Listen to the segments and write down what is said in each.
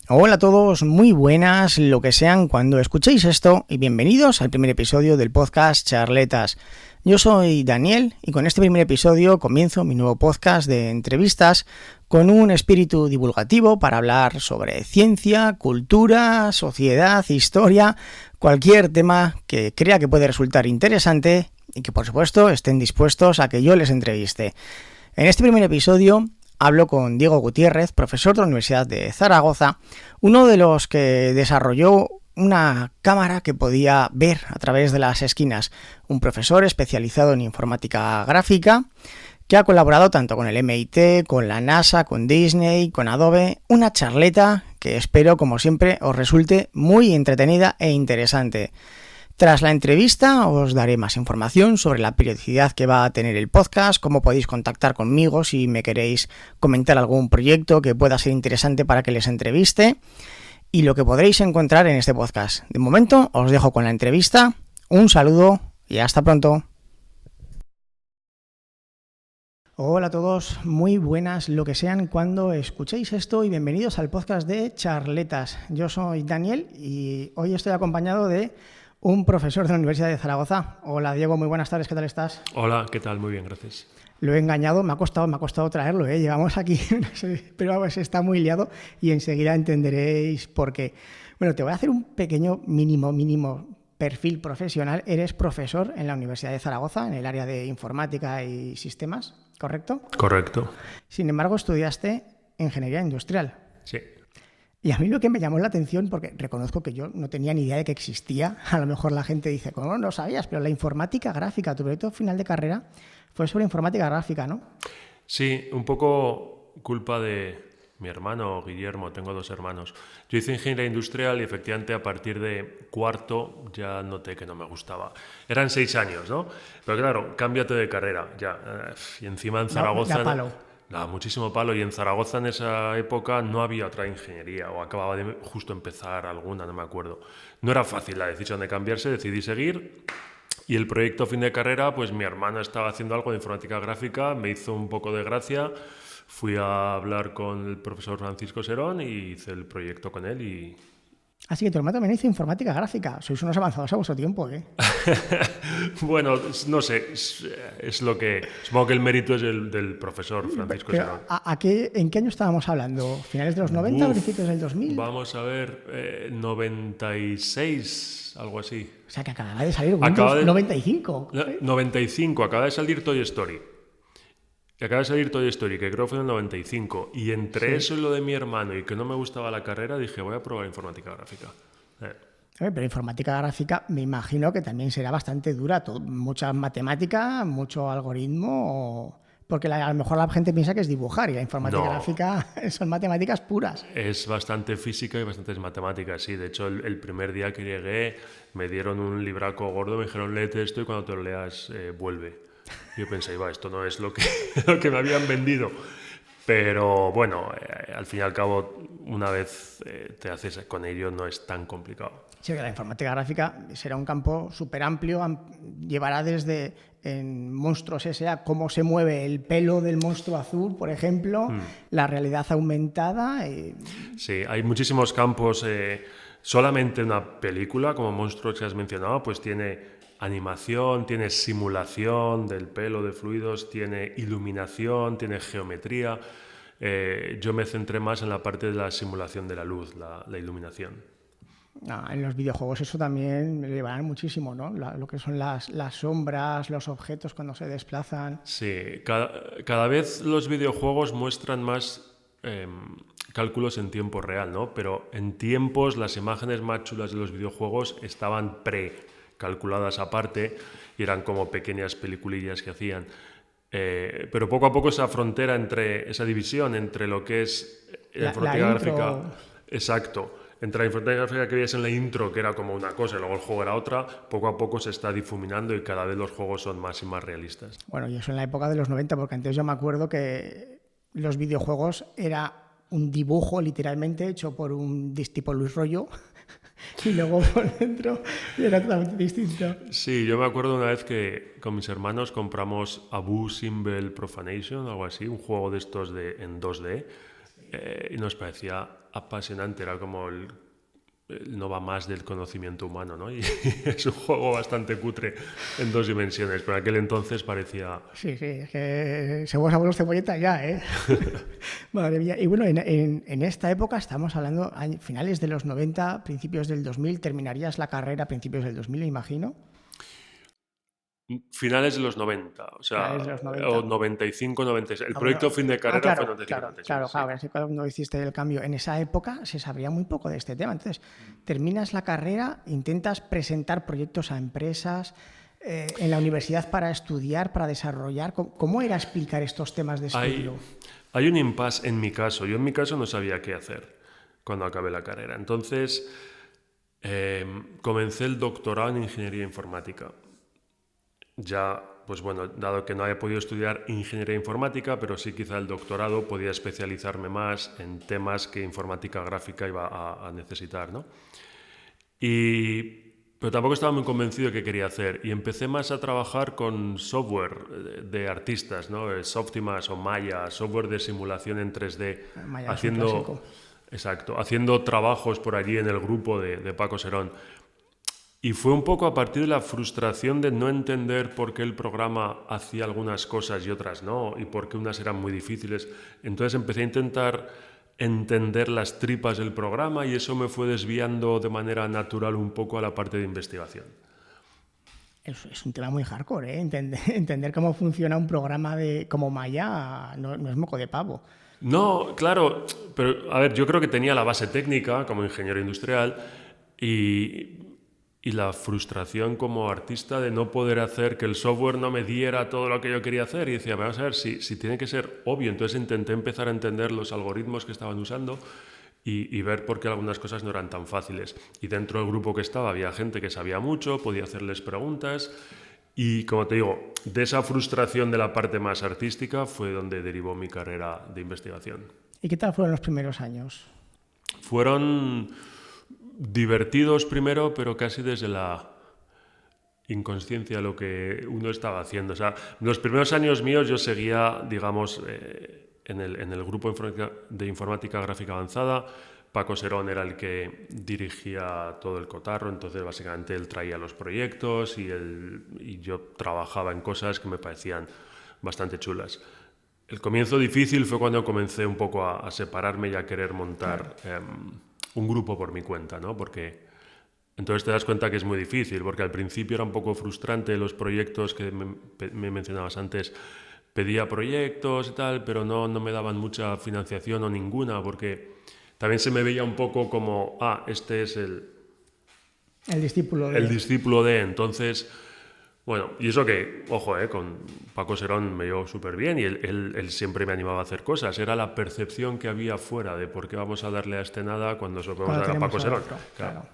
Hola a todos, muy buenas, lo que sean cuando escuchéis esto y bienvenidos al primer episodio del podcast Charletas. Yo soy Daniel y con este primer episodio comienzo mi nuevo podcast de entrevistas con un espíritu divulgativo para hablar sobre ciencia, cultura, sociedad, historia, cualquier tema que crea que puede resultar interesante y que por supuesto estén dispuestos a que yo les entreviste. En este primer episodio hablo con Diego Gutiérrez, profesor de la Universidad de Zaragoza, uno de los que desarrolló una cámara que podía ver a través de las esquinas, un profesor especializado en informática gráfica que ha colaborado tanto con el MIT, con la NASA, con Disney, con Adobe, una charleta que espero, como siempre, os resulte muy entretenida e interesante. Tras la entrevista os daré más información sobre la periodicidad que va a tener el podcast, cómo podéis contactar conmigo si me queréis comentar algún proyecto que pueda ser interesante para que les entreviste y lo que podréis encontrar en este podcast. De momento os dejo con la entrevista, un saludo y hasta pronto. Hola a todos, muy buenas lo que sean cuando escuchéis esto y bienvenidos al podcast de Charletas. Yo soy Daniel y hoy estoy acompañado de un profesor de la Universidad de Zaragoza. Hola Diego, muy buenas tardes, ¿qué tal estás? Hola, ¿qué tal? Muy bien, gracias. Lo he engañado, me ha costado traerlo, llevamos aquí, pero vamos, está muy liado y enseguida entenderéis por qué. Bueno, te voy a hacer un pequeño mínimo perfil profesional. Eres profesor en la Universidad de Zaragoza, en el área de informática y sistemas, ¿correcto? Correcto. Sin embargo, estudiaste ingeniería industrial. Sí. Y a mí lo que me llamó la atención, porque reconozco que yo no tenía ni idea de que existía, a lo mejor la gente dice, ¿cómo no lo sabías? Pero la informática gráfica, tu proyecto final de carrera fue sobre informática gráfica, ¿no? Sí, un poco culpa de mi hermano Guillermo, tengo dos hermanos. Yo hice ingeniería industrial y efectivamente a partir de cuarto ya noté que no me gustaba. Eran 6 años, ¿no? Pero claro, cámbiate de carrera, ya. Y encima en Zaragoza... Da palo. Muchísimo palo, y en Zaragoza en esa época no había otra ingeniería, o acababa de justo empezar alguna, no me acuerdo. No era fácil la decisión de cambiarse, decidí seguir, y el proyecto fin de carrera, pues mi hermano estaba haciendo algo de informática gráfica, me hizo un poco de gracia, fui a hablar con el profesor Francisco Serón y hice el proyecto con él y... Así que tu hermano también hizo informática gráfica. Sois unos avanzados a vuestro tiempo, ¿eh? Bueno, no sé, es lo que... Supongo que el mérito es el del profesor Francisco Serón. ¿En qué año estábamos hablando? ¿Finales de los 90, principios del 2000? Vamos a ver, 96, algo así. O sea, que acababa de salir Windows 95. 95, acaba de salir Toy Story. Que creo que fue en el 95. Y entre eso y lo de mi hermano y que no me gustaba la carrera, dije, voy a probar informática gráfica. Pero informática gráfica me imagino que también será bastante dura. Mucha matemática, mucho algoritmo... Porque a lo mejor la gente piensa que es dibujar y la informática gráfica son matemáticas puras. Es bastante física y bastantes matemáticas, sí. De hecho, el primer día que llegué me dieron un libraco gordo, me dijeron, léete esto y cuando te lo leas, vuelve. Y yo pensé, esto no es lo que me habían vendido. Pero bueno, al fin y al cabo, una vez te haces con ello, no es tan complicado. Sí, la informática gráfica será un campo súper amplio, llevará desde en Monstruos S.A. cómo se mueve el pelo del monstruo azul, por ejemplo, la realidad aumentada. Sí, hay muchísimos campos. Solamente una película, como Monstruos que has mencionado, pues tiene animación, tiene simulación del pelo, de fluidos, tiene iluminación, tiene geometría. Yo me centré más en la parte de la simulación de la luz, la iluminación. En los videojuegos eso también me llevarán muchísimo, ¿no? Lo que son las sombras, los objetos cuando se desplazan. Sí, cada vez los videojuegos muestran más cálculos en tiempo real, ¿no? Pero en tiempos las imágenes más chulas de los videojuegos estaban calculadas aparte y eran como pequeñas peliculillas que hacían. Pero poco a poco esa frontera esa división entre lo que es la informática gráfica... Exacto. Entre la informática gráfica que veías en la intro, que era como una cosa y luego el juego era otra, poco a poco se está difuminando y cada vez los juegos son más y más realistas. Bueno, y eso en la época de los 90, porque antes yo me acuerdo que los videojuegos era un dibujo literalmente hecho por un tipo Luis Rollo y luego por dentro era totalmente distinto. Sí, yo me acuerdo una vez que con mis hermanos compramos Abu Simbel Profanation, algo así, un juego de estos en 2D. y nos parecía apasionante, era como el no va más del conocimiento humano, ¿no? Y es un juego bastante cutre en 2 dimensiones, pero en aquel entonces parecía... Sí, es que somos abuelos cebolleta ya, ¿eh? Madre mía. Y bueno, en esta época estamos hablando finales de los 90, principios del 2000, terminarías la carrera a principios del 2000, me imagino. Finales de los 90, o sea, Finales de los 90. o 95, 96. El proyecto fin de carrera claro, fue 95, 96. claro, así cuando hiciste el cambio. En esa época se sabría muy poco de este tema. Entonces, terminas la carrera, intentas presentar proyectos a empresas en la universidad para estudiar, para desarrollar. ¿Cómo era explicar estos temas de estudio? Hay un impasse en mi caso. Yo en mi caso no sabía qué hacer cuando acabé la carrera. Entonces, comencé el doctorado en ingeniería informática. Ya, pues bueno, dado que no había podido estudiar ingeniería informática, pero sí quizá el doctorado podía especializarme más en temas que informática gráfica iba a necesitar, ¿no? Pero tampoco estaba muy convencido de qué quería hacer y empecé más a trabajar con software de artistas, ¿no? Softimas o Maya, software de simulación en 3D, Maya es un clásico. exacto, haciendo trabajos por allí en el grupo de Paco Serón. Y fue un poco a partir de la frustración de no entender por qué el programa hacía algunas cosas y otras no, y por qué unas eran muy difíciles. Entonces empecé a intentar entender las tripas del programa y eso me fue desviando de manera natural un poco a la parte de investigación. Es un tema muy hardcore, ¿eh? Entender cómo funciona un programa como Maya no es moco de pavo. No, claro, pero a ver, yo creo que tenía la base técnica como ingeniero industrial y la frustración como artista de no poder hacer que el software no me diera todo lo que yo quería hacer. Y decía, vamos a ver, si tiene que ser obvio. Entonces intenté empezar a entender los algoritmos que estaban usando y ver por qué algunas cosas no eran tan fáciles. Y dentro del grupo que estaba había gente que sabía mucho, podía hacerles preguntas. Y como te digo, de esa frustración de la parte más artística fue donde derivó mi carrera de investigación. ¿Y qué tal fueron los primeros años? Fueron divertidos primero, pero casi desde la inconsciencia lo que uno estaba haciendo. O sea, los primeros años míos yo seguía, digamos, en el grupo de informática gráfica avanzada. Paco Serón era el que dirigía todo el cotarro, entonces básicamente él traía los proyectos y yo trabajaba en cosas que me parecían bastante chulas. El comienzo difícil fue cuando comencé un poco a separarme y a querer montar un grupo por mi cuenta, ¿no? Porque entonces te das cuenta que es muy difícil, porque al principio era un poco frustrante los proyectos que me mencionabas antes. Pedía proyectos y tal, pero no me daban mucha financiación o ninguna, porque también se me veía un poco como, este es el discípulo de, entonces... Bueno, y eso que, ojo, con Paco Serón me llevo súper bien y él siempre me animaba a hacer cosas. Era la percepción que había fuera de por qué vamos a darle a este nada cuando se lo podemos dar a Paco Serón. Claro.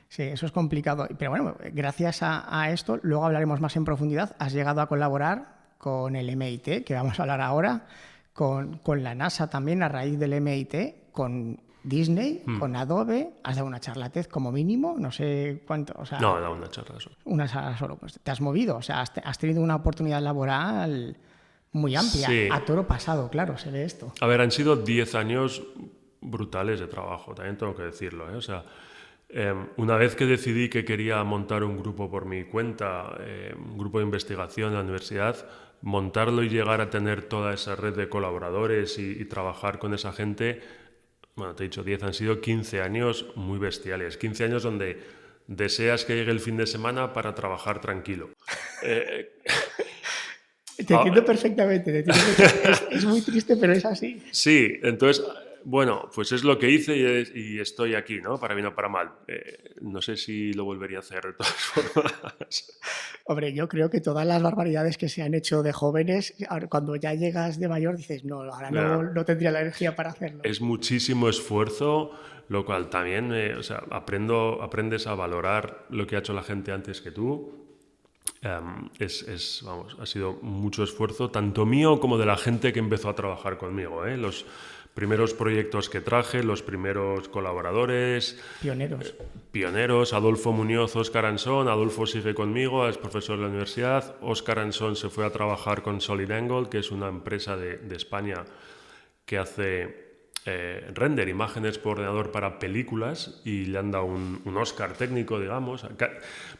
Sí, eso es complicado. Pero bueno, gracias a esto, luego hablaremos más en profundidad. Has llegado a colaborar con el MIT, que vamos a hablar ahora, con la NASA también a raíz del MIT, con Disney, con Adobe. Has dado una charla TED como mínimo, no sé cuánto. O sea, no, he dado una charla solo. Una charla solo. Pues te has movido, o sea, has tenido una oportunidad laboral muy amplia. Sí. A toro pasado, claro, se ve esto. A ver, han sido 10 años brutales de trabajo, también tengo que decirlo, O sea, una vez que decidí que quería montar un grupo por mi cuenta, un grupo de investigación en la universidad, montarlo y llegar a tener toda esa red de colaboradores y trabajar con esa gente, bueno, te he dicho 10, han sido 15 años muy bestiales, 15 años donde deseas que llegue el fin de semana para trabajar tranquilo. Te entiendo perfectamente, es muy triste, pero es así. Sí, entonces... Bueno, pues es lo que hice y estoy aquí, ¿no? Para bien o para mal. No sé si lo volvería a hacer de todas formas. Hombre, yo creo que todas las barbaridades que se han hecho de jóvenes, cuando ya llegas de mayor dices, no, ahora no tendría la energía para hacerlo. Es muchísimo esfuerzo, lo cual también, aprendes a valorar lo que ha hecho la gente antes que tú. Vamos, ha sido mucho esfuerzo, tanto mío como de la gente que empezó a trabajar conmigo, Los primeros proyectos que traje, los primeros colaboradores. Pioneros, Adolfo Muñoz, Óscar Ansón. Adolfo sigue conmigo, es profesor de la universidad. Óscar Ansón se fue a trabajar con SolidAngle, que es una empresa de España que hace render imágenes por ordenador para películas y le han dado un Oscar técnico, digamos.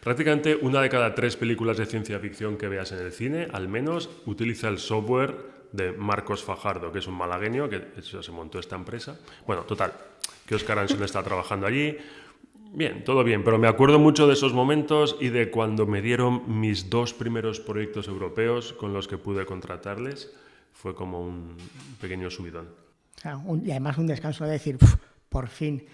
Prácticamente una de cada 3 películas de ciencia ficción que veas en el cine, al menos, utiliza el software de Marcos Fajardo, que es un malagueño, que eso se montó esta empresa. Bueno, total, que Óscar Anson está trabajando allí. Bien, todo bien, pero me acuerdo mucho de esos momentos y de cuando me dieron mis 2 primeros proyectos europeos con los que pude contratarles. Fue como un pequeño subidón. O sea, y además un descanso de decir, por fin.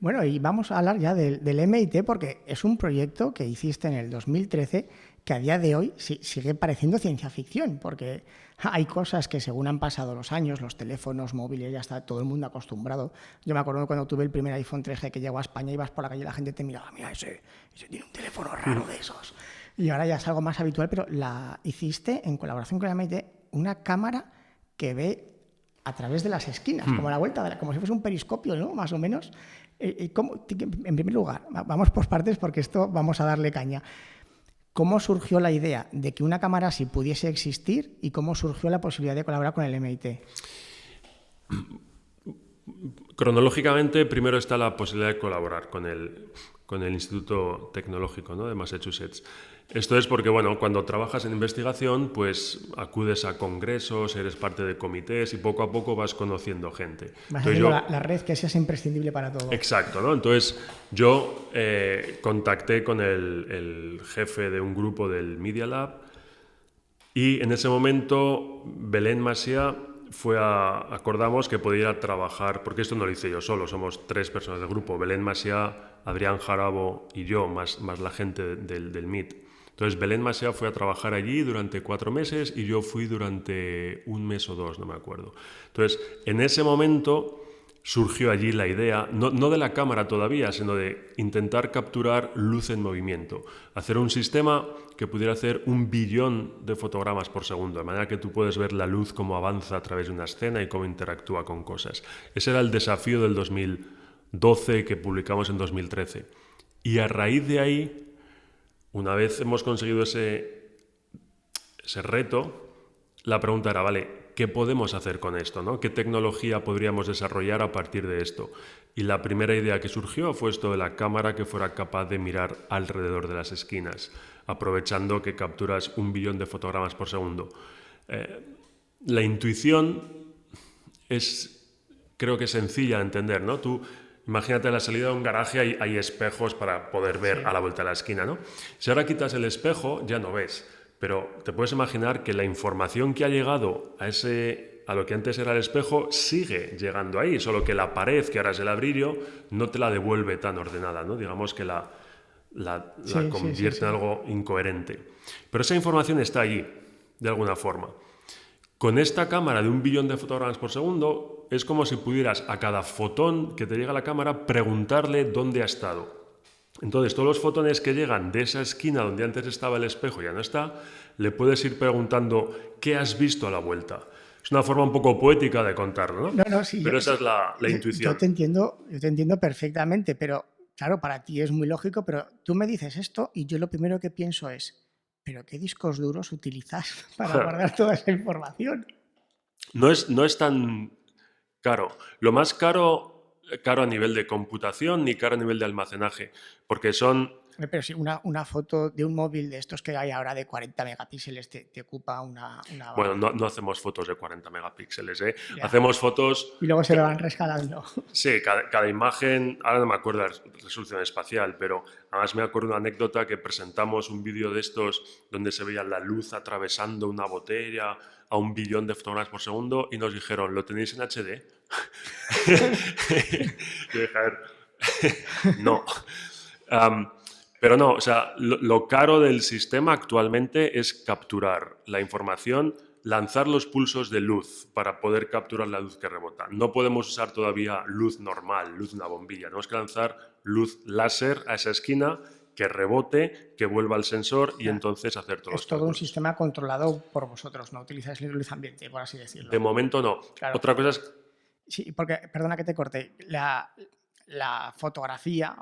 Bueno, y vamos a hablar ya del MIT porque es un proyecto que hiciste en el 2013 que a día de hoy sigue pareciendo ciencia ficción, porque hay cosas que según han pasado los años, los teléfonos móviles, ya está todo el mundo acostumbrado. Yo me acuerdo cuando tuve el primer iPhone 3G que llegó a España, ibas por la calle y la gente te miraba, mira, ese tiene un teléfono raro de esos. Y ahora ya es algo más habitual, pero la hiciste en colaboración con el MIT, una cámara que ve a través de las esquinas, como la vuelta, como si fuese un periscopio, ¿no? Más o menos. En primer lugar, vamos por partes porque esto vamos a darle caña. ¿Cómo surgió la idea de que una cámara así pudiese existir y cómo surgió la posibilidad de colaborar con el MIT? Cronológicamente, primero está la posibilidad de colaborar con el Instituto Tecnológico, ¿no?, de Massachusetts. Esto es porque, bueno, cuando trabajas en investigación, pues acudes a congresos, eres parte de comités y poco a poco vas conociendo gente. Vas haciendo la red que seas imprescindible para todo. Exacto, ¿no? Entonces yo contacté con el jefe de un grupo del Media Lab y en ese momento Belén Masia acordamos que podía ir a trabajar, porque esto no lo hice yo solo, somos 3 personas del grupo, Belén Masia, Adrián Jarabo y yo, más la gente del MIT. Entonces Belén Masia fue a trabajar allí durante 4 meses y yo fui durante 1 mes o 2, no me acuerdo. Entonces, en ese momento surgió allí la idea, no de la cámara todavía, sino de intentar capturar luz en movimiento. Hacer un sistema que pudiera hacer 1 billón de fotogramas por segundo, de manera que tú puedes ver la luz cómo avanza a través de una escena y cómo interactúa con cosas. Ese era el desafío del 2012 que publicamos en 2013. Y a raíz de ahí, una vez hemos conseguido ese reto, la pregunta era, vale, ¿qué podemos hacer con esto, ¿no? ¿Qué tecnología podríamos desarrollar a partir de esto? Y la primera idea que surgió fue esto de la cámara que fuera capaz de mirar alrededor de las esquinas, aprovechando que capturas 1 billón de fotogramas por segundo. La intuición creo que es sencilla de entender, ¿no? Tú imagínate a la salida de un garaje hay espejos para poder ver a la vuelta de la esquina, ¿no? Si ahora quitas el espejo, ya no ves. Pero te puedes imaginar que la información que ha llegado a lo que antes era el espejo sigue llegando ahí, solo que la pared, que ahora es el ladrillo, no te la devuelve tan ordenada, ¿no? Digamos que la convierte en algo incoherente. Pero esa información está allí, de alguna forma. Con esta cámara de 1 billón de fotogramas por segundo, es como si pudieras a cada fotón que te llega a la cámara preguntarle dónde ha estado. Entonces, todos los fotones que llegan de esa esquina donde antes estaba el espejo, ya no está, le puedes ir preguntando ¿qué has visto a la vuelta? Es una forma un poco poética de contarlo, ¿no? No, sí, pero esa es la intuición. Yo te entiendo perfectamente, pero claro, para ti es muy lógico, pero tú me dices esto y yo lo primero que pienso es, ¿pero qué discos duros utilizas para guardar toda esa información? No es tan caro. Lo más caro a nivel de computación ni caro a nivel de almacenaje, porque son... Pero si una foto de un móvil de estos que hay ahora de 40 megapíxeles te ocupa una... Bueno, no hacemos fotos de 40 megapíxeles, ¿eh? Hacemos fotos... Y luego se lo van rescalando. Sí, cada imagen, ahora no me acuerdo la resolución espacial, pero además me acuerdo una anécdota que presentamos un vídeo de estos donde se veía la luz atravesando una botella a 1 billón de fotogramas por segundo y nos dijeron, ¿lo tenéis en HD? Yo dije, a ver, no. Pero no, o sea, lo caro del sistema actualmente es capturar la información, lanzar los pulsos de luz para poder capturar la luz que rebota. No podemos usar todavía luz normal, luz de una bombilla. Tenemos que lanzar luz láser a esa esquina que rebote, que vuelva al sensor y entonces hacer todo. Es todo un sistema controlado por vosotros, no utilizáis luz ambiente, por así decirlo. De momento no. Claro. Otra cosa es... Sí, porque, perdona que te corte, la fotografía,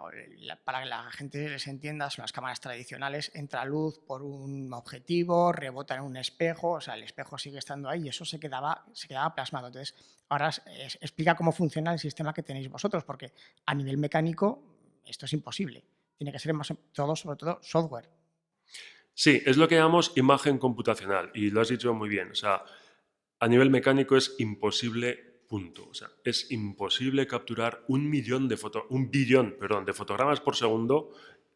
para que la gente les entienda, son las cámaras tradicionales, entra luz por un objetivo, rebota en un espejo, o sea, el espejo sigue estando ahí y eso se quedaba plasmado. Entonces, ahora explica cómo funciona el sistema que tenéis vosotros, porque a nivel mecánico esto es imposible. Tiene que ser sobre todo software. Sí, es lo que llamamos imagen computacional y lo has dicho muy bien. O sea, a nivel mecánico es imposible, punto. O sea, es imposible capturar un billón de fotogramas por segundo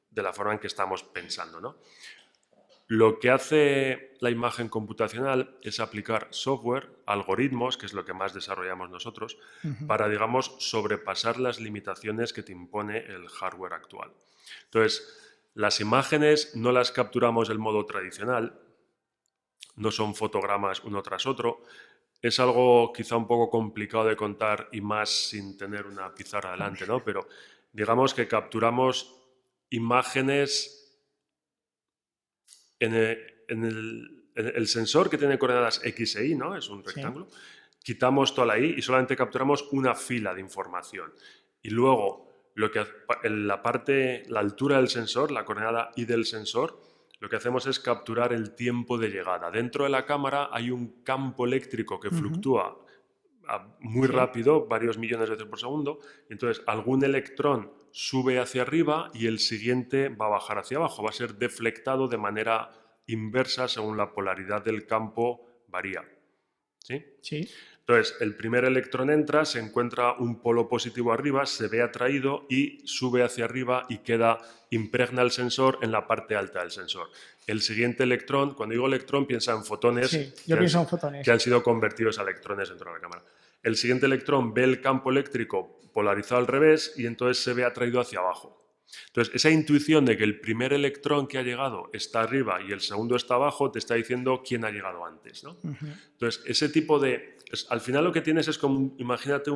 de la forma en que estamos pensando, ¿no? Lo que hace la imagen computacional es aplicar software, algoritmos, que es lo que más desarrollamos nosotros, para, digamos, sobrepasar las limitaciones que te impone el hardware actual. Entonces, las imágenes no las capturamos del modo tradicional, no son fotogramas uno tras otro. Es algo quizá un poco complicado de contar y más sin tener una pizarra delante, ¿no? Pero digamos que capturamos imágenes en el sensor que tiene coordenadas X e Y, ¿no? Es un rectángulo. Sí. Quitamos toda la Y y solamente capturamos una fila de información. Y luego, la altura del sensor, la coordenada Y del sensor, lo que hacemos es capturar el tiempo de llegada. Dentro de la cámara hay un campo eléctrico que fluctúa muy rápido, varios millones de veces por segundo. Entonces, algún electrón sube hacia arriba y el siguiente va a bajar hacia abajo. Va a ser deflectado de manera inversa según la polaridad del campo varía. ¿Sí? Sí. Entonces, el primer electrón entra, se encuentra un polo positivo arriba, se ve atraído y sube hacia arriba y impregna el sensor en la parte alta del sensor. El siguiente electrón, cuando digo electrón, piensa en fotones, que han sido convertidos a electrones dentro de la cámara. El siguiente electrón ve el campo eléctrico polarizado al revés y entonces se ve atraído hacia abajo. Entonces, esa intuición de que el primer electrón que ha llegado está arriba y el segundo está abajo, te está diciendo quién ha llegado antes, ¿no? Entonces, ese tipo de... al final lo que tienes es como, imagínate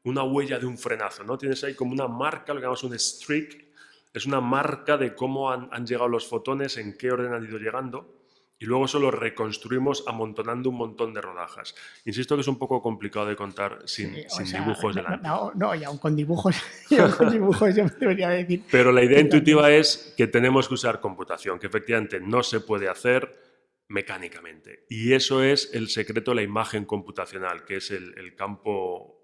una huella de un frenazo, ¿no? Tienes ahí como una marca, lo que llamamos un streak, es una marca de cómo han llegado los fotones, en qué orden han ido llegando, y luego eso lo reconstruimos amontonando un montón de rodajas. Insisto que es un poco complicado de contar sin dibujos delante. No, y aún con dibujos, yo debería decir. Pero la idea intuitiva es que tenemos que usar computación, que efectivamente no se puede hacer mecánicamente. Y eso es el secreto de la imagen computacional, que es el campo,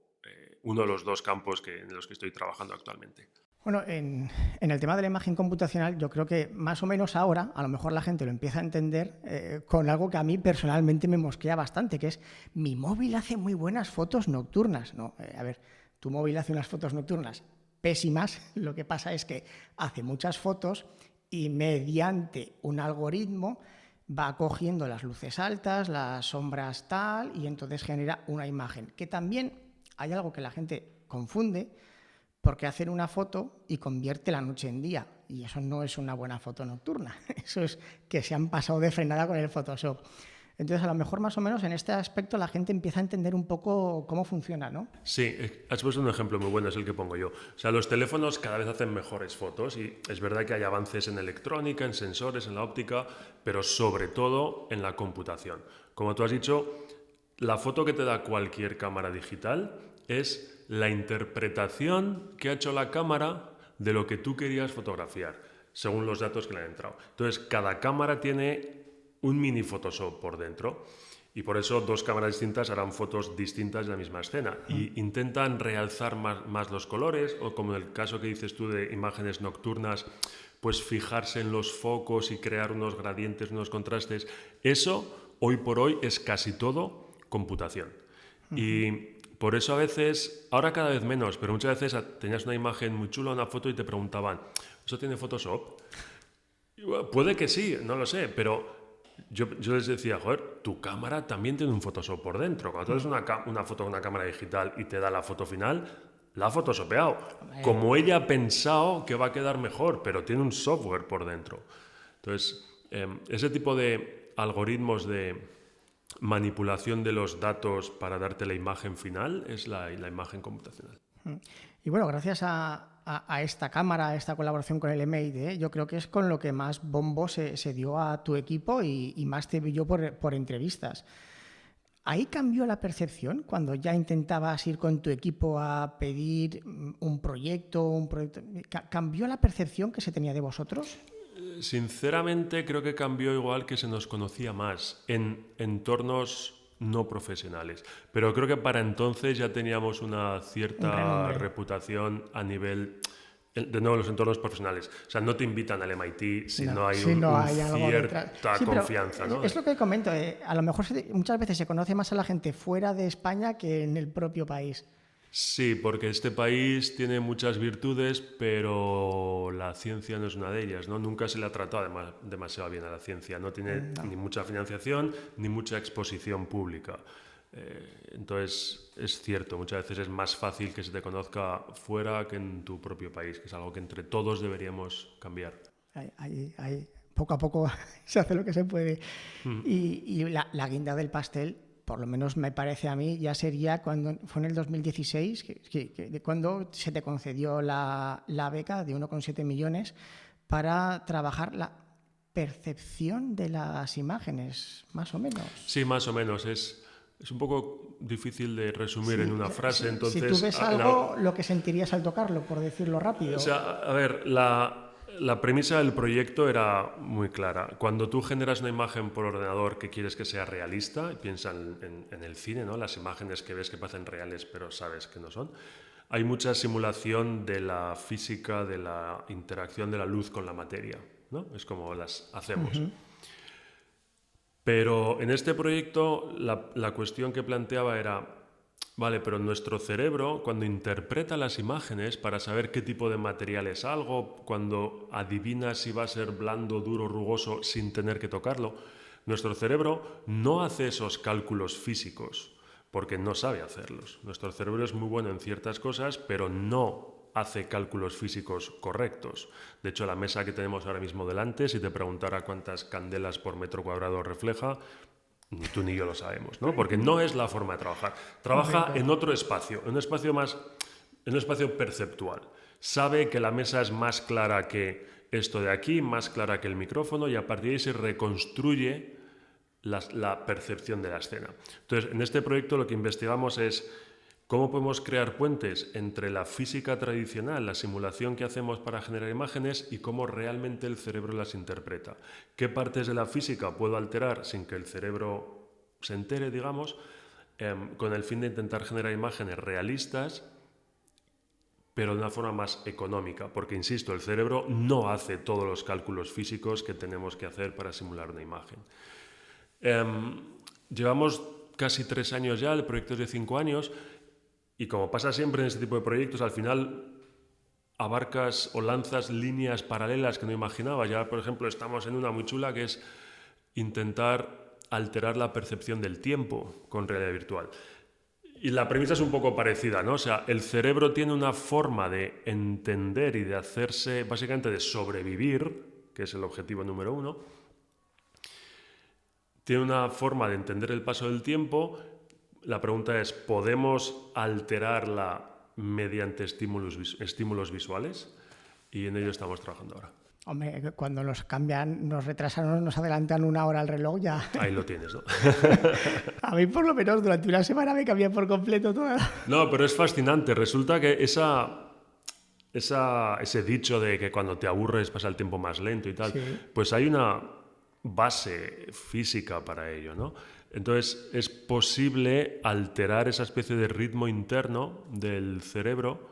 uno de los dos campos en los que estoy trabajando actualmente. Bueno, en el tema de la imagen computacional, yo creo que más o menos ahora, a lo mejor la gente lo empieza a entender con algo que a mí personalmente me mosquea bastante, que es mi móvil hace muy buenas fotos nocturnas. No, a ver, tu móvil hace unas fotos nocturnas pésimas, lo que pasa es que hace muchas fotos y mediante un algoritmo va cogiendo las luces altas, las sombras tal, y entonces genera una imagen. Que también hay algo que la gente confunde, porque hacen una foto y convierte la noche en día, y eso no es una buena foto nocturna, eso es que se han pasado de frenada con el Photoshop. Entonces, a lo mejor más o menos en este aspecto la gente empieza a entender un poco cómo funciona, ¿no? Sí, has puesto un ejemplo muy bueno, es el que pongo yo. O sea, los teléfonos cada vez hacen mejores fotos y es verdad que hay avances en electrónica, en sensores, en la óptica, pero sobre todo en la computación. Como tú has dicho, la foto que te da cualquier cámara digital es la interpretación que ha hecho la cámara de lo que tú querías fotografiar, según los datos que le han entrado. Entonces, cada cámara tiene un mini Photoshop por dentro y por eso dos cámaras distintas harán fotos distintas de la misma escena y intentan realzar más los colores, o como en el caso que dices tú de imágenes nocturnas, pues fijarse en los focos y crear unos gradientes, unos contrastes. Eso, hoy por hoy, es casi todo computación. Y por eso a veces, ahora cada vez menos, pero muchas veces tenías una imagen muy chula, una foto y te preguntaban, ¿eso tiene Photoshop? Puede que sí, no lo sé, pero yo les decía, joder, tu cámara también tiene un Photoshop por dentro. Cuando tú haces una foto con una cámara digital y te da la foto final, la ha photoshopeado. Como ella ha pensado que va a quedar mejor, pero tiene un software por dentro. Entonces, ese tipo de algoritmos de manipulación de los datos para darte la imagen final es la imagen computacional. Y bueno, gracias a esta cámara, a esta colaboración con el M&ID, yo creo que es con lo que más bombo se dio a tu equipo y más te vi yo por entrevistas. ¿Ahí cambió la percepción cuando ya intentabas ir con tu equipo a pedir un proyecto? ¿Cambió la percepción que se tenía de vosotros? Sinceramente creo que cambió igual que se nos conocía más en entornos no profesionales. Pero creo que para entonces ya teníamos una cierta reputación a nivel, de nuevo, los entornos profesionales. O sea, no te invitan al MIT si no hay cierta confianza, ¿no? Es lo que comento. A lo mejor muchas veces se conoce más a la gente fuera de España que en el propio país. Sí, porque este país tiene muchas virtudes, pero la ciencia no es una de ellas, ¿no? Nunca se le ha tratado demasiado bien a la ciencia. No tiene ni mucha financiación ni mucha exposición pública. Entonces, es cierto, muchas veces es más fácil que se te conozca fuera que en tu propio país, que es algo que entre todos deberíamos cambiar. Poco a poco se hace lo que se puede. Y la guinda del pastel, por lo menos me parece a mí, ya sería cuando fue en el 2016, cuando se te concedió la beca de 1,7 millones para trabajar la percepción de las imágenes, más o menos. Sí, más o menos. Es un poco difícil de resumir en una frase. Entonces, si tú ves algo, lo que sentirías al tocarlo, por decirlo rápido. O sea, a ver, la premisa del proyecto era muy clara. Cuando tú generas una imagen por ordenador que quieres que sea realista, piensa en el cine, ¿no? Las imágenes que ves que parecen reales pero sabes que no son. Hay mucha simulación de la física, de la interacción de la luz con la materia, ¿no? Es como las hacemos. Pero en este proyecto la cuestión que planteaba era, vale, pero nuestro cerebro, cuando interpreta las imágenes para saber qué tipo de material es algo, cuando adivina si va a ser blando, duro, rugoso sin tener que tocarlo, nuestro cerebro no hace esos cálculos físicos porque no sabe hacerlos. Nuestro cerebro es muy bueno en ciertas cosas, pero no hace cálculos físicos correctos. De hecho, la mesa que tenemos ahora mismo delante, si te preguntara cuántas candelas por metro cuadrado refleja, ni tú ni yo lo sabemos, ¿no? Porque no es la forma de trabajar. Trabaja en otro espacio, en un espacio perceptual. Sabe que la mesa es más clara que esto de aquí, más clara que el micrófono, y a partir de ahí se reconstruye la percepción de la escena. Entonces, en este proyecto lo que investigamos es cómo podemos crear puentes entre la física tradicional, la simulación que hacemos para generar imágenes, y cómo realmente el cerebro las interpreta. ¿Qué partes de la física puedo alterar sin que el cerebro se entere, digamos, con el fin de intentar generar imágenes realistas, pero de una forma más económica? Porque, insisto, el cerebro no hace todos los cálculos físicos que tenemos que hacer para simular una imagen. Llevamos casi 3 años ya, el proyecto es de 5 años, y como pasa siempre en este tipo de proyectos, al final abarcas o lanzas líneas paralelas que no imaginabas. Ya, por ejemplo, estamos en una muy chula que es intentar alterar la percepción del tiempo con realidad virtual. Y la premisa es un poco parecida, ¿no? O sea, el cerebro tiene una forma de entender y de hacerse, básicamente de sobrevivir, que es el objetivo número 1. Tiene una forma de entender el paso del tiempo. La pregunta es, ¿podemos alterarla mediante estímulos visuales? Y en ello estamos trabajando ahora. Hombre, cuando nos cambian, nos retrasan, nos adelantan 1 hora al reloj, ya... Ahí lo tienes, ¿no? A mí, por lo menos, durante una semana me cambia por completo toda. No, pero es fascinante. Resulta que ese dicho de que cuando te aburres pasa el tiempo más lento y tal, sí. Pues hay una base física para ello, ¿no? Entonces, es posible alterar esa especie de ritmo interno del cerebro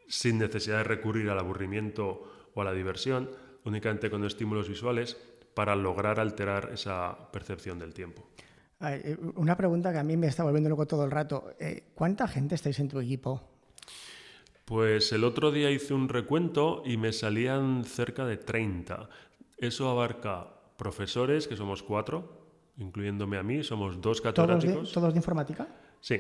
sin necesidad de recurrir al aburrimiento o a la diversión, únicamente con estímulos visuales, para lograr alterar esa percepción del tiempo. Una pregunta que a mí me está volviendo loco todo el rato. ¿Cuánta gente estáis en tu equipo? Pues el otro día hice un recuento y me salían cerca de 30. Eso abarca profesores, que somos 4, incluyéndome a mí, somos 2 catedráticos. ¿Todos de informática? Sí.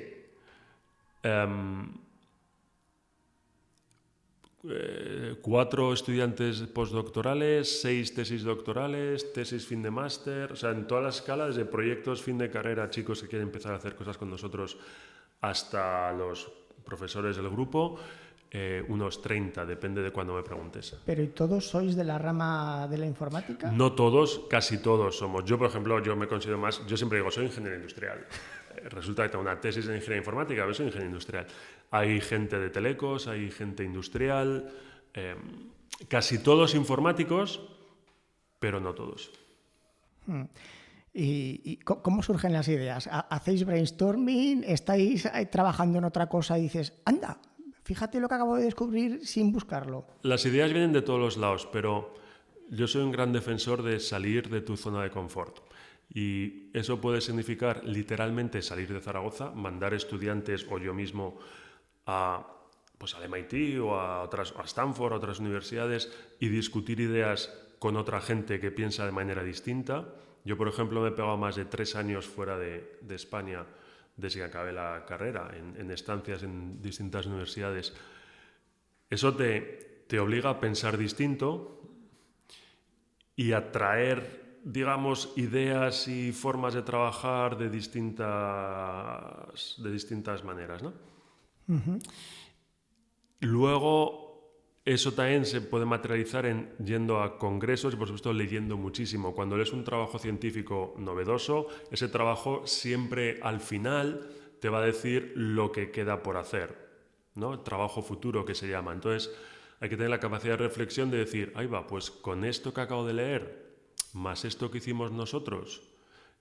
4 estudiantes postdoctorales, 6 tesis doctorales, tesis fin de máster, o sea, en todas las escalas, desde proyectos fin de carrera, chicos que quieren empezar a hacer cosas con nosotros, hasta los profesores del grupo, unos 30, depende de cuándo me preguntes. ¿Pero y todos sois de la rama de la informática? No todos, casi todos somos. Yo, por ejemplo, yo me considero más, yo siempre digo, soy ingeniero industrial. resulta que tengo una tesis en ingeniería informática, pero soy ingeniero industrial. Hay gente de telecos, hay gente industrial, casi todos informáticos, pero no todos. ¿Y cómo surgen las ideas? ¿Hacéis brainstorming? ¿Estáis trabajando en otra cosa y dices, anda, fíjate lo que acabo de descubrir sin buscarlo? Las ideas vienen de todos los lados, pero yo soy un gran defensor de salir de tu zona de confort. Y eso puede significar literalmente salir de Zaragoza, mandar estudiantes o yo mismo pues al MIT o a Stanford, a otras universidades y discutir ideas con otra gente que piensa de manera distinta. Yo, por ejemplo, me he pegado más de 3 años fuera de España desde que acabé la carrera, en estancias en distintas universidades. Eso te obliga a pensar distinto y a traer, digamos, ideas y formas de trabajar de distintas maneras, ¿no? Uh-huh. Luego, eso también se puede materializar en yendo a congresos y, por supuesto, leyendo muchísimo. Cuando lees un trabajo científico novedoso, ese trabajo siempre al final te va a decir lo que queda por hacer, ¿no? El trabajo futuro que se llama. Entonces, hay que tener la capacidad de reflexión de decir, ahí va, pues con esto que acabo de leer, más esto que hicimos nosotros,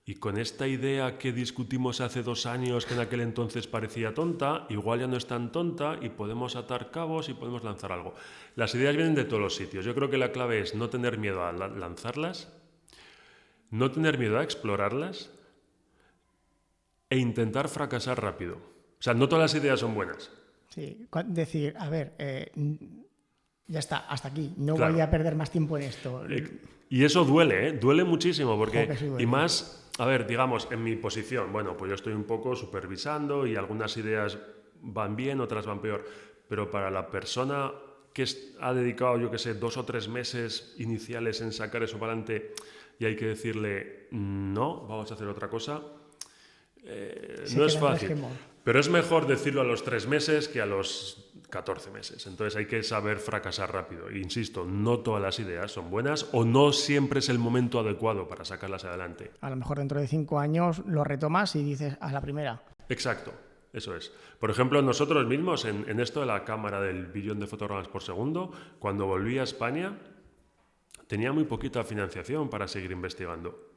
y con esta idea que discutimos hace 2 años que en aquel entonces parecía tonta, igual ya no es tan tonta y podemos atar cabos y podemos lanzar algo. Las ideas vienen de todos los sitios. Yo creo que la clave es no tener miedo a lanzarlas, no tener miedo a explorarlas e intentar fracasar rápido. O sea, no todas las ideas son buenas. Sí, decir, a ver, ya está, hasta aquí, no claro. Voy a perder más tiempo en esto. Y eso duele, duele muchísimo, porque y más, a ver, digamos, en mi posición, bueno, pues yo estoy un poco supervisando y algunas ideas van bien, otras van peor, pero para la persona que ha dedicado, yo qué sé, 2 o 3 meses iniciales en sacar eso para adelante y hay que decirle, no, vamos a hacer otra cosa, no es fácil. Pero es mejor decirlo a los 3 meses que a los 14 meses. Entonces hay que saber fracasar rápido. E insisto, no todas las ideas son buenas o no siempre es el momento adecuado para sacarlas adelante. A lo mejor dentro de 5 años lo retomas y dices a la primera. Exacto, eso es. Por ejemplo, nosotros mismos en esto de la cámara del billón de fotogramas por segundo, cuando volví a España, tenía muy poquita financiación para seguir investigando.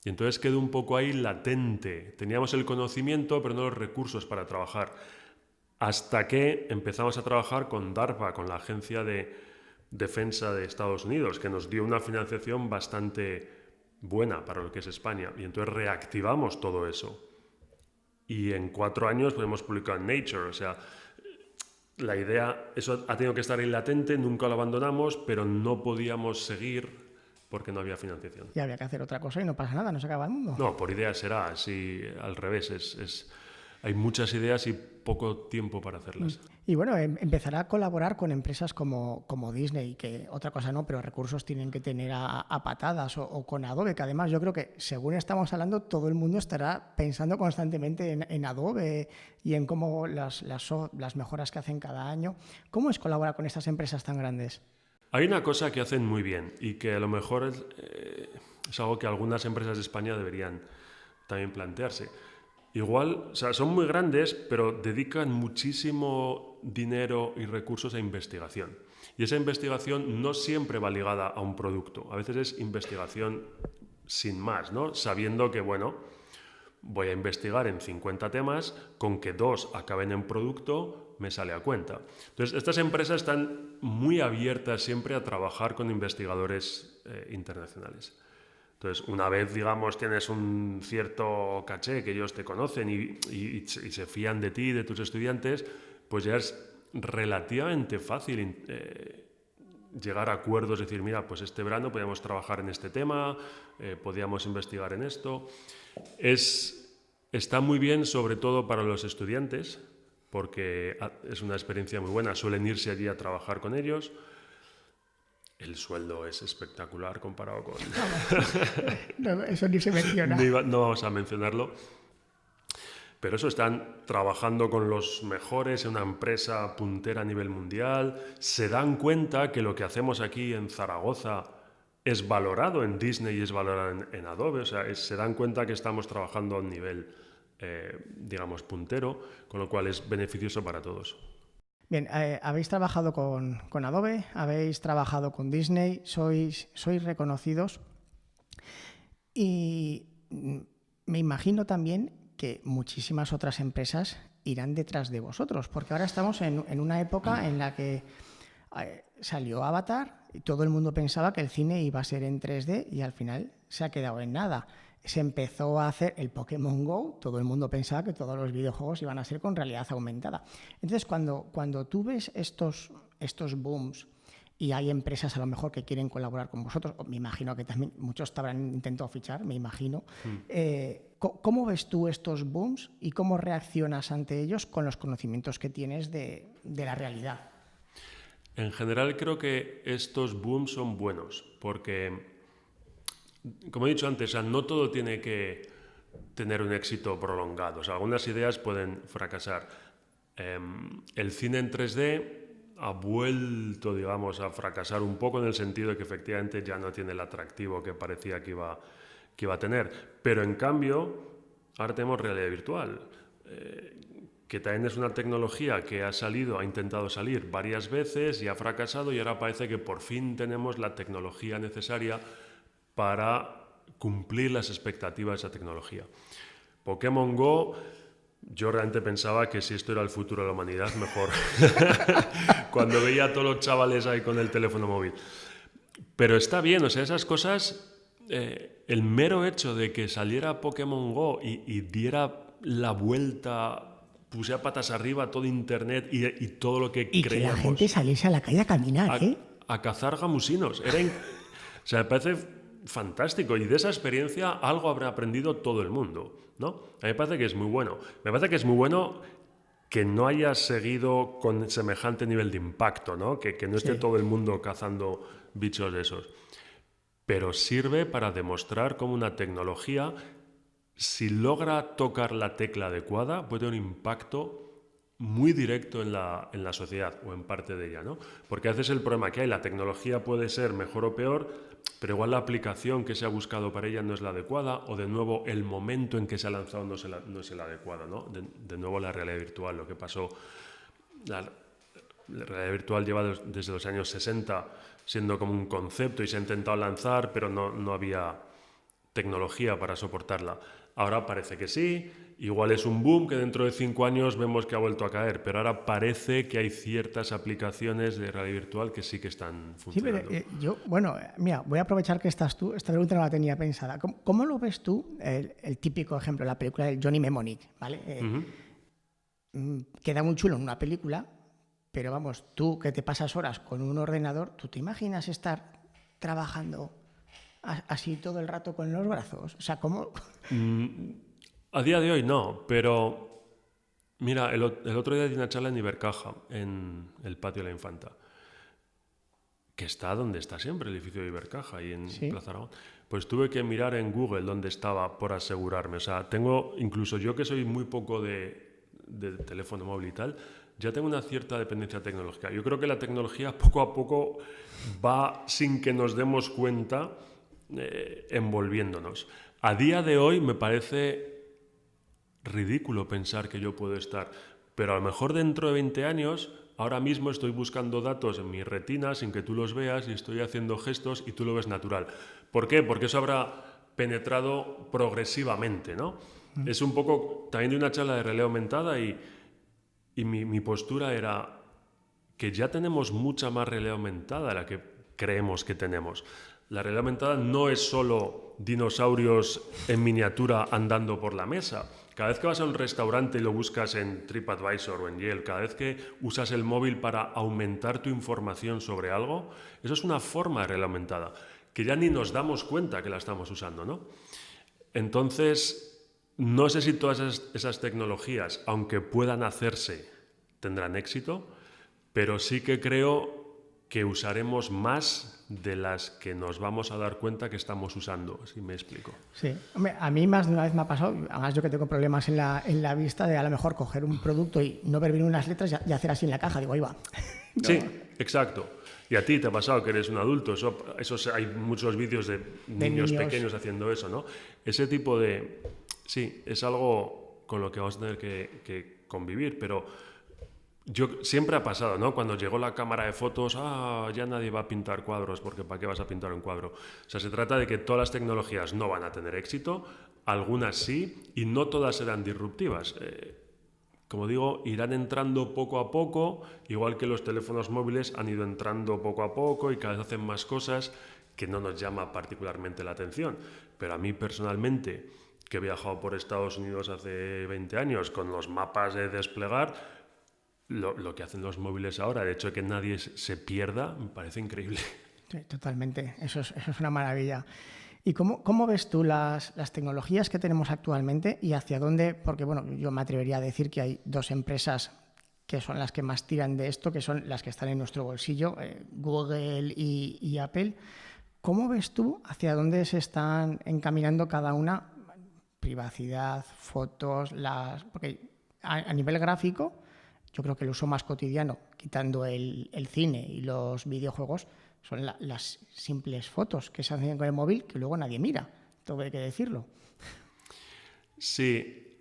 Y entonces quedó un poco ahí latente. Teníamos el conocimiento, pero no los recursos para trabajar. Hasta que empezamos a trabajar con DARPA, con la Agencia de Defensa de Estados Unidos, que nos dio una financiación bastante buena para lo que es España. Y entonces reactivamos todo eso. Y en 4 años podemos publicar en Nature. O sea, la idea, eso ha tenido que estar ahí latente, nunca lo abandonamos, pero no podíamos seguir porque no había financiación. Y había que hacer otra cosa y no pasa nada, no se acaba el mundo. No, por ideas será así, al revés. Hay muchas ideas y poco tiempo para hacerlas. Y bueno, empezará a colaborar con empresas como Disney, que otra cosa no, pero recursos tienen que tener a patadas, o con Adobe, que además yo creo que según estamos hablando, todo el mundo estará pensando constantemente en Adobe y en cómo las mejoras que hacen cada año. ¿Cómo es colaborar con estas empresas tan grandes? Hay una cosa que hacen muy bien y que a lo mejor es algo que algunas empresas de España deberían también plantearse. Igual, o sea, son muy grandes, pero dedican muchísimo dinero y recursos a investigación. Y esa investigación no siempre va ligada a un producto. A veces es investigación sin más, ¿no? Sabiendo que, bueno, voy a investigar en 50 temas, con que 2 acaben en producto, me sale a cuenta. Entonces, estas empresas están muy abiertas siempre a trabajar con investigadores internacionales. Entonces, una vez, digamos, tienes un cierto caché que ellos te conocen y se fían de ti y de tus estudiantes, pues ya es relativamente fácil llegar a acuerdos, decir, mira, pues este verano podíamos trabajar en este tema, podíamos investigar en esto. Está muy bien, sobre todo para los estudiantes, porque es una experiencia muy buena. Suelen irse allí a trabajar con ellos. El sueldo es espectacular comparado con... No, eso ni se menciona. No vamos a mencionarlo. Pero eso, están trabajando con los mejores en una empresa puntera a nivel mundial. Se dan cuenta que lo que hacemos aquí en Zaragoza es valorado en Disney y es valorado en Adobe. O sea, se dan cuenta que estamos trabajando a un nivel Bien, puntero, con lo cual es beneficioso para todos. Bien, habéis trabajado con Adobe, habéis trabajado con Disney, sois reconocidos y me imagino también que muchísimas otras empresas irán detrás de vosotros, porque ahora estamos en una época en la que salió Avatar y todo el mundo pensaba que el cine iba a ser en 3D y al final se ha quedado en nada. Se empezó a hacer el Pokémon Go, todo el mundo pensaba que todos los videojuegos iban a ser con realidad aumentada. Entonces, cuando tú ves estos booms y hay empresas a lo mejor que quieren colaborar con vosotros, me imagino que también muchos te habrán intentado fichar, me imagino, ¿cómo ves tú estos booms y cómo reaccionas ante ellos con los conocimientos que tienes de la realidad? En general creo que estos booms son buenos, porque, como he dicho antes, no todo tiene que tener un éxito prolongado. Algunas ideas pueden fracasar. El cine en 3D ha vuelto, a fracasar un poco en el sentido de que efectivamente ya no tiene el atractivo que parecía que iba a tener. Pero en cambio, ahora tenemos realidad virtual, que también es una tecnología que ha intentado salir varias veces y ha fracasado, y ahora parece que por fin tenemos la tecnología necesaria para cumplir las expectativas de esa tecnología. Pokémon Go, yo realmente pensaba que si esto era el futuro de la humanidad, mejor. Cuando veía a todos los chavales ahí con el teléfono móvil. Pero está bien, esas cosas, el mero hecho de que saliera Pokémon Go y diera la vuelta, pusiera patas arriba todo Internet y todo lo que creíamos. Y que la gente saliese a la calle a caminar, a cazar gamusinos. Me parece fantástico, y de esa experiencia algo habrá aprendido todo el mundo, ¿no? A mí me parece que es muy bueno. Me parece que es muy bueno que no hayas seguido con semejante nivel de impacto, ¿no? Que no esté todo el mundo cazando bichos de esos. Pero sirve para demostrar cómo una tecnología, si logra tocar la tecla adecuada, puede tener un impacto muy directo en la sociedad, o en parte de ella, ¿no? Porque a veces el problema que hay, la tecnología puede ser mejor o peor, pero igual la aplicación que se ha buscado para ella no es la adecuada, o de nuevo el momento en que se ha lanzado no es el adecuado, ¿no? De nuevo la realidad virtual, lo que pasó. La realidad virtual lleva desde los años 60 siendo como un concepto y se ha intentado lanzar, pero no había tecnología para soportarla. Ahora parece que sí, igual es un boom que dentro de 5 años vemos que ha vuelto a caer, pero ahora parece que hay ciertas aplicaciones de realidad virtual que sí que están funcionando. Sí, pero mira, voy a aprovechar que estás tú, esta pregunta no la tenía pensada. ¿Cómo lo ves tú, el típico ejemplo, la película de Johnny Mnemonic, ¿vale? Queda muy chulo en una película, pero vamos, tú que te pasas horas con un ordenador, ¿tú te imaginas estar trabajando así todo el rato con los brazos? O sea, ¿cómo? A día de hoy no, pero mira, el otro día di una charla en Ibercaja, en el patio de la Infanta, que está donde está siempre el edificio de Ibercaja, y en Plaza Aragón. Pues tuve que mirar en Google dónde estaba por asegurarme. Incluso yo que soy muy poco de teléfono móvil y tal, ya tengo una cierta dependencia tecnológica. Yo creo que la tecnología poco a poco va, sin que nos demos cuenta, envolviéndonos. A día de hoy me parece ridículo pensar que yo puedo estar, pero a lo mejor dentro de 20 años, ahora mismo estoy buscando datos en mi retina sin que tú los veas y estoy haciendo gestos y tú lo ves natural. ¿Por qué? Porque eso habrá penetrado progresivamente, ¿no? Es un poco también de una charla de realidad aumentada, y mi postura era que ya tenemos mucha más realidad aumentada de la que creemos que tenemos. La realidad aumentada no es solo dinosaurios en miniatura andando por la mesa. Cada vez que vas a un restaurante y lo buscas en TripAdvisor o en Yelp, cada vez que usas el móvil para aumentar tu información sobre algo, eso es una forma de realidad aumentada, que ya ni nos damos cuenta que la estamos usando, ¿no? Entonces, no sé si todas esas tecnologías, aunque puedan hacerse, tendrán éxito, pero sí que creo que usaremos más de las que nos vamos a dar cuenta que estamos usando, si me explico. Sí, hombre, a mí más de una vez me ha pasado, además yo que tengo problemas en la vista, de a lo mejor coger un producto y no ver bien unas letras y hacer así en la caja, digo, ahí va. No. Sí, exacto. Y a ti te ha pasado que eres un adulto, hay muchos vídeos de niños pequeños haciendo eso, ¿no? Ese tipo de... Sí, es algo con lo que vamos a tener que convivir, pero siempre ha pasado, ¿no? Cuando llegó la cámara de fotos, ya nadie va a pintar cuadros, porque ¿para qué vas a pintar un cuadro? O sea, se trata de que todas las tecnologías no van a tener éxito, algunas sí, y no todas serán disruptivas. Como digo, irán entrando poco a poco, igual que los teléfonos móviles han ido entrando poco a poco y cada vez hacen más cosas que no nos llama particularmente la atención. Pero a mí personalmente, que he viajado por Estados Unidos hace 20 años con los mapas de desplegar, lo que hacen los móviles ahora, el hecho de que nadie se pierda, me parece increíble. Sí, totalmente, eso es una maravilla. ¿Y cómo ves tú las tecnologías que tenemos actualmente y hacia dónde? Porque bueno, yo me atrevería a decir que hay dos empresas que son las que más tiran de esto, que son las que están en nuestro bolsillo, Google y Apple. ¿Cómo ves tú hacia dónde se están encaminando cada una? Privacidad, fotos, porque a nivel gráfico, yo creo que el uso más cotidiano, quitando el cine y los videojuegos, son las simples fotos que se hacen con el móvil que luego nadie mira, tengo que decirlo. Sí,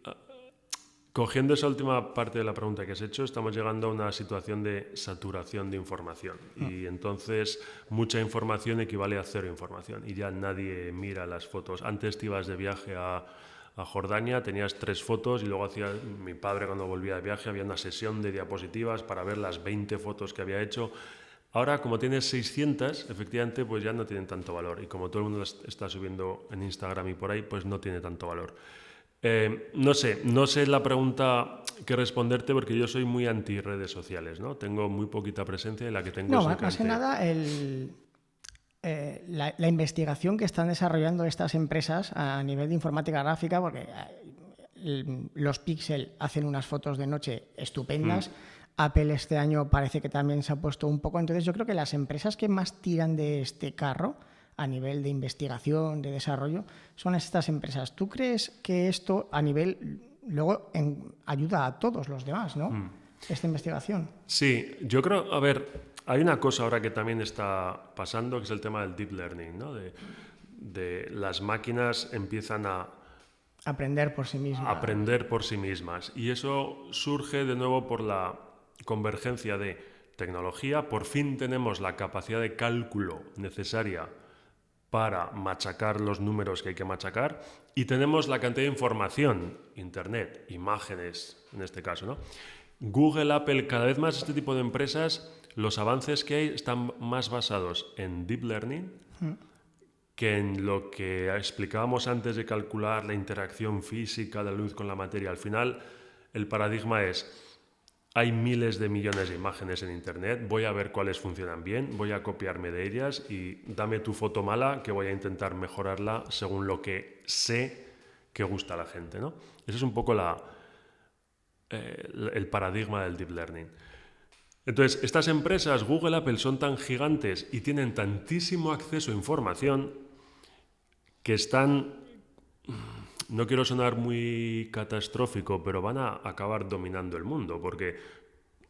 cogiendo esa última parte de la pregunta que has hecho, estamos llegando a una situación de saturación de información y entonces mucha información equivale a cero información y ya nadie mira las fotos. Antes te ibas de viaje a Jordania, tenías 3 fotos y luego mi padre cuando volvía de viaje había una sesión de diapositivas para ver las 20 fotos que había hecho. Ahora, como tienes 600, efectivamente, pues ya no tienen tanto valor. Y como todo el mundo está subiendo en Instagram y por ahí, pues no tiene tanto valor. No sé la pregunta que responderte porque yo soy muy anti redes sociales, ¿no? Tengo muy poquita presencia y la que tengo no, más que nada la investigación que están desarrollando estas empresas a nivel de informática gráfica, porque los Pixel hacen unas fotos de noche estupendas. Apple este año parece que también se ha puesto un poco. Entonces yo creo que las empresas que más tiran de este carro a nivel de investigación, de desarrollo, son estas empresas. ¿Tú crees que esto a nivel luego ayuda a todos los demás, ¿no? Esta investigación. Sí, yo creo, a ver, hay una cosa ahora que también está pasando, que es el tema del deep learning, ¿no? De las máquinas empiezan a aprender por sí mismas. Aprender por sí mismas. Y eso surge de nuevo por la convergencia de tecnología. Por fin tenemos la capacidad de cálculo necesaria para machacar los números que hay que machacar y tenemos la cantidad de información, internet, imágenes en este caso, ¿no? Google, Apple, cada vez más este tipo de empresas, los avances que hay están más basados en deep learning que en lo que explicábamos antes de calcular la interacción física de la luz con la materia. Al final, el paradigma es: hay miles de millones de imágenes en Internet, voy a ver cuáles funcionan bien, voy a copiarme de ellas y dame tu foto mala que voy a intentar mejorarla según lo que sé que gusta a la gente, ¿no? Ese es un poco el paradigma del deep learning. Entonces, estas empresas, Google, Apple, son tan gigantes y tienen tantísimo acceso a información que están, no quiero sonar muy catastrófico, pero van a acabar dominando el mundo, porque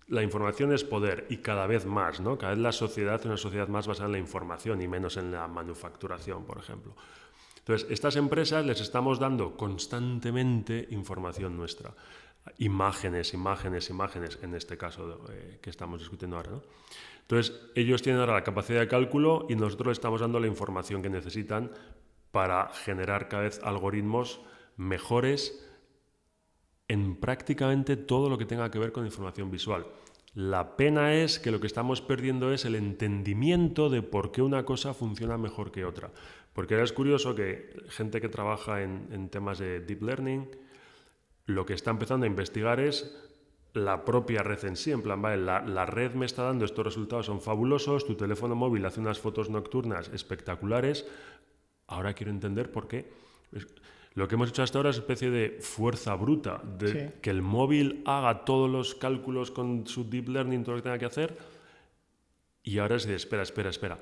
la información es poder y cada vez más, ¿no? Cada vez la sociedad es una sociedad más basada en la información y menos en la manufacturación, por ejemplo. Entonces, estas empresas les estamos dando constantemente información nuestra. Imágenes, en este caso que estamos discutiendo ahora, ¿no? Entonces, ellos tienen ahora la capacidad de cálculo y nosotros les estamos dando la información que necesitan para generar cada vez algoritmos mejores en prácticamente todo lo que tenga que ver con información visual. La pena es que lo que estamos perdiendo es el entendimiento de por qué una cosa funciona mejor que otra. Porque es curioso que gente que trabaja en temas de deep learning, lo que está empezando a investigar es la propia red en sí. En plan, vale, la red me está dando estos resultados, son fabulosos, tu teléfono móvil hace unas fotos nocturnas espectaculares, ahora quiero entender por qué. Lo que hemos hecho hasta ahora es una especie de fuerza bruta, de que el móvil haga todos los cálculos con su deep learning, todo lo que tenga que hacer, y ahora es de espera,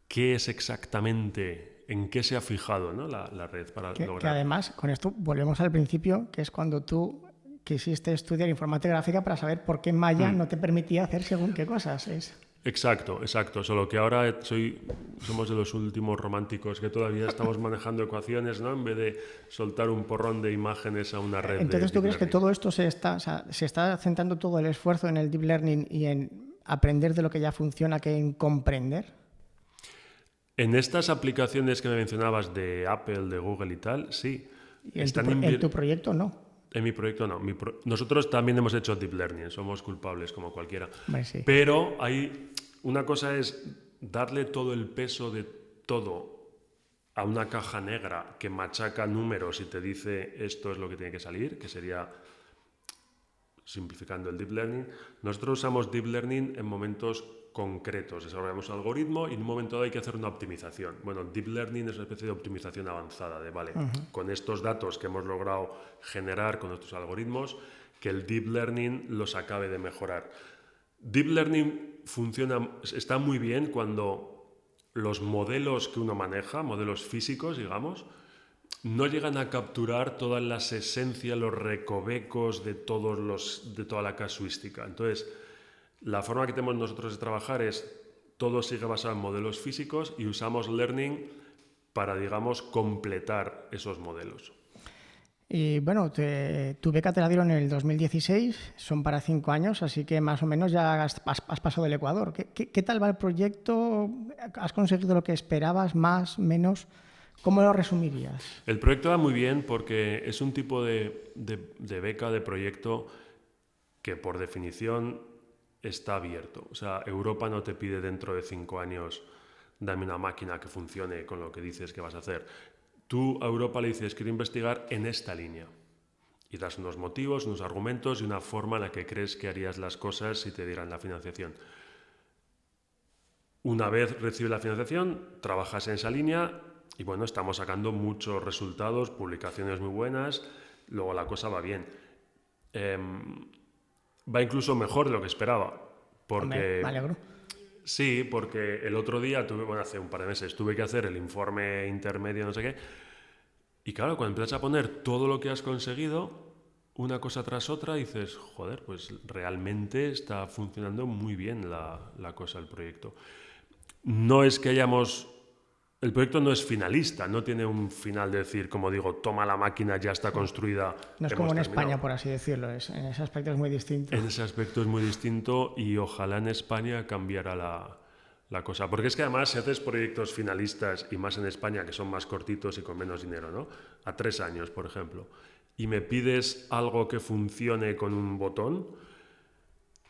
¿qué es exactamente, en qué se ha fijado, ¿no? la red para lograr? Que además, con esto volvemos al principio, que es cuando tú quisiste estudiar informática gráfica para saber por qué Maya no te permitía hacer según qué cosas. Exacto, solo que ahora somos de los últimos románticos que todavía estamos manejando ecuaciones, ¿no? En vez de soltar un porrón de imágenes a una red. Entonces, ¿tú crees que todo esto se está centrando todo el esfuerzo en el deep learning y en aprender de lo que ya funciona que en comprender? En estas aplicaciones que me mencionabas de Apple, de Google y tal, sí. ¿Y en tu proyecto no? En mi proyecto no. Nosotros también hemos hecho deep learning, somos culpables como cualquiera. Bueno, sí. Pero una cosa es darle todo el peso de todo a una caja negra que machaca números y te dice esto es lo que tiene que salir, que sería, simplificando el deep learning. Nosotros usamos deep learning en momentos concretos. Desarrollamos un algoritmo y en un momento dado hay que hacer una optimización. Bueno, deep learning es una especie de optimización avanzada con estos datos que hemos logrado generar con nuestros algoritmos, que el deep learning los acabe de mejorar. Deep learning está muy bien cuando los modelos que uno maneja, modelos físicos, digamos, no llegan a capturar todas las esencias, los recovecos de toda la casuística. Entonces, la forma que tenemos nosotros de trabajar es todo sigue basado en modelos físicos y usamos learning para, digamos, completar esos modelos. Y bueno, tu beca te la dieron en el 2016, son para 5 años, así que más o menos ya has pasado del Ecuador. ¿Qué tal va el proyecto? ¿Has conseguido lo que esperabas, más, menos? ¿Cómo lo resumirías? El proyecto va muy bien porque es un tipo de beca, de proyecto que por definición está abierto. O sea, Europa no te pide dentro de 5 años dame una máquina que funcione con lo que dices que vas a hacer. Tú a Europa le dices quiero investigar en esta línea y das unos motivos, unos argumentos y una forma en la que crees que harías las cosas si te dieran la financiación. Una vez recibes la financiación, trabajas en esa línea y bueno, estamos sacando muchos resultados, publicaciones muy buenas, luego la cosa va bien. Va incluso mejor de lo que esperaba. Porque, me alegro. Sí, porque el otro día, hace un par de meses, tuve que hacer el informe intermedio, no sé qué. Y claro, cuando empiezas a poner todo lo que has conseguido, una cosa tras otra, dices, joder, pues realmente está funcionando muy bien la cosa, el proyecto. No es que hayamos... El proyecto no es finalista, no tiene un final de decir, como digo, toma la máquina, ya está construida. No es como en España, por así decirlo, en ese aspecto es muy distinto. En ese aspecto es muy distinto y ojalá en España cambiara la cosa. Porque es que además si haces proyectos finalistas, y más en España, que son más cortitos y con menos dinero, ¿no? A 3 años, por ejemplo, y me pides algo que funcione con un botón,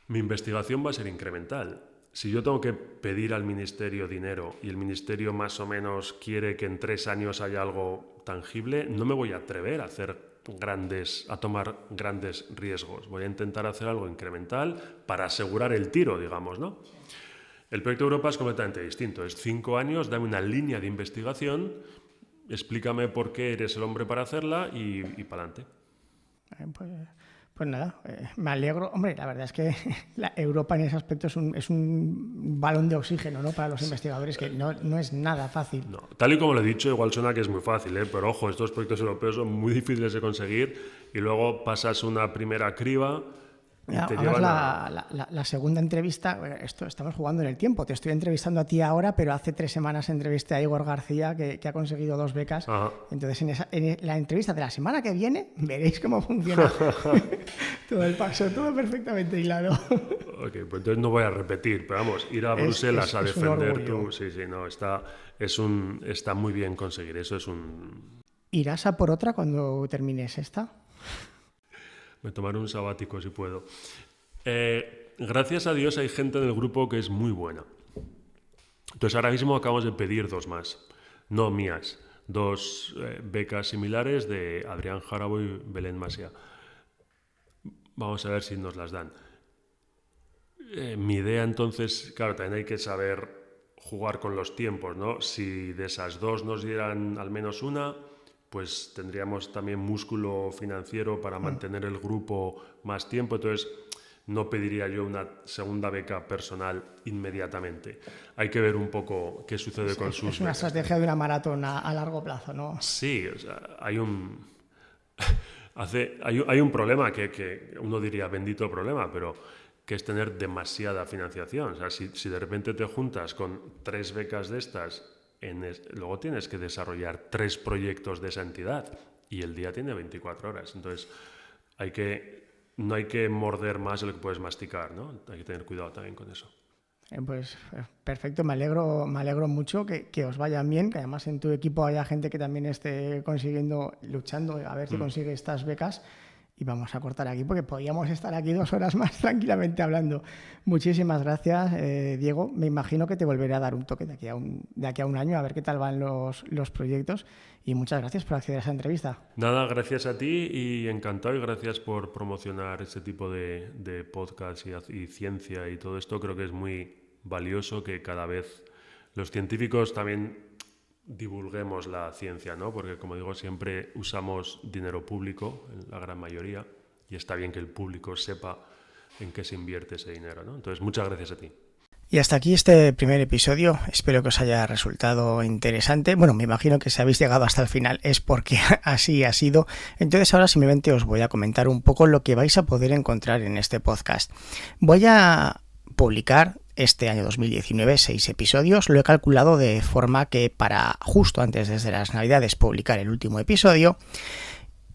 mi investigación va a ser incremental. Si yo tengo que pedir al ministerio dinero y el ministerio más o menos quiere que en 3 años haya algo tangible, no me voy a atrever a tomar grandes riesgos. Voy a intentar hacer algo incremental para asegurar el tiro, digamos, ¿no? El proyecto Europa es completamente distinto. Es 5 años, dame una línea de investigación, explícame por qué eres el hombre para hacerla y para adelante. Pues nada, me alegro. Hombre, la verdad es que Europa en ese aspecto es un balón de oxígeno, ¿no? Para los investigadores, que no es nada fácil. No, tal y como lo he dicho, igual suena que es muy fácil, pero ojo, estos proyectos europeos son muy difíciles de conseguir y luego pasas una primera criba. La segunda entrevista, estamos jugando en el tiempo, te estoy entrevistando a ti ahora, pero hace 3 semanas entrevisté a Igor García, que ha conseguido 2 becas. Ajá. Entonces en la entrevista de la semana que viene veréis cómo funciona todo el paso, todo perfectamente hilado. Ok, pues entonces no voy a repetir, pero vamos, ir a Bruselas a defender tu... Sí, no, está muy bien conseguir, eso es un... ¿Irás a por otra cuando termines esta? Me tomaré un sabático si puedo. Gracias a Dios hay gente en el grupo que es muy buena. Entonces ahora mismo acabamos de pedir 2 más. No mías. 2 becas similares de Adrián Jarabo y Belén Masia. Vamos a ver si nos las dan. Mi idea entonces, claro, también hay que saber jugar con los tiempos, ¿no? Si de esas 2 nos dieran al menos una... pues tendríamos también músculo financiero para mantener el grupo más tiempo. Entonces, no pediría yo una segunda beca personal inmediatamente. Hay que ver un poco qué sucede con sus becas. Es una estrategia de una maratón a largo plazo, ¿no? Sí, o sea, hay un problema que uno diría bendito problema, pero que es tener demasiada financiación. O sea, si de repente te juntas con 3 becas de estas, luego tienes que desarrollar 3 proyectos de esa entidad y el día tiene 24 horas. Entonces, no hay que morder más de lo que puedes masticar, ¿no? Hay que tener cuidado también con eso. Pues perfecto, me alegro mucho que os vayan bien, que además en tu equipo haya gente que también esté luchando a ver si consigue estas becas. Y vamos a cortar aquí porque podríamos estar aquí 2 horas más tranquilamente hablando. Muchísimas gracias, Diego. Me imagino que te volveré a dar un toque de aquí a un año a ver qué tal van los proyectos. Y muchas gracias por acceder a esa entrevista. Nada, gracias a ti y encantado, y gracias por promocionar este tipo de podcast y ciencia y todo esto. Creo que es muy valioso que cada vez los científicos también divulguemos la ciencia, ¿no? Porque, como digo, siempre usamos dinero público, en la gran mayoría, y está bien que el público sepa en qué se invierte ese dinero, ¿no? Entonces, muchas gracias a ti. Y hasta aquí este primer episodio. Espero que os haya resultado interesante. Bueno, me imagino que si habéis llegado hasta el final es porque así ha sido. Entonces ahora simplemente os voy a comentar un poco lo que vais a poder encontrar en este podcast. Voy a publicar este año 2019 6 episodios. Lo he calculado de forma que para justo antes de las Navidades publicar el último episodio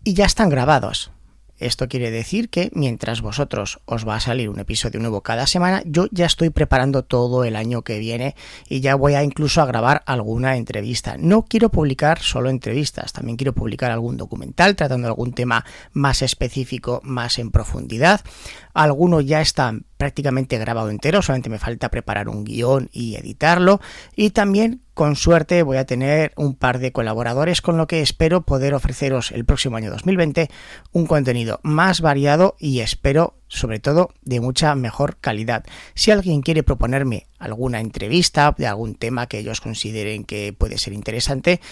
y ya están grabados. Esto quiere decir que mientras vosotros os va a salir un episodio nuevo cada semana, yo ya estoy preparando todo el año que viene y ya voy a incluso a grabar alguna entrevista. No quiero publicar solo entrevistas, también quiero publicar algún documental tratando algún tema más específico, más en profundidad. Alguno ya está prácticamente grabado entero, solamente me falta preparar un guión y editarlo. Y también, con suerte, voy a tener un par de colaboradores, con lo que espero poder ofreceros el próximo año 2020 un contenido más variado y espero, sobre todo, de mucha mejor calidad. Si alguien quiere proponerme alguna entrevista de algún tema que ellos consideren que puede ser interesante,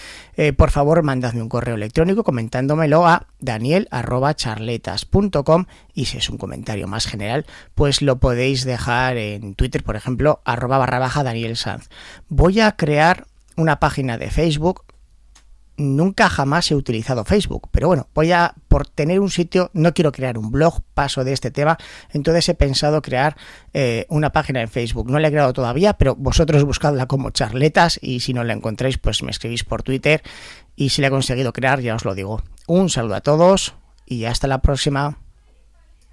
por favor mandadme un correo electrónico comentándomelo a daniel@charletas.com, y si es un comentario más general, pues lo podéis dejar en Twitter, por ejemplo, @Daniel Sanz. Voy a crear una página de Facebook. Nunca jamás he utilizado Facebook, pero bueno, por tener un sitio, no quiero crear un blog, paso de este tema, entonces he pensado crear una página en Facebook. No la he creado todavía, pero vosotros buscadla como Charletas y si no la encontráis, pues me escribís por Twitter y si la he conseguido crear, ya os lo digo. Un saludo a todos y hasta la próxima.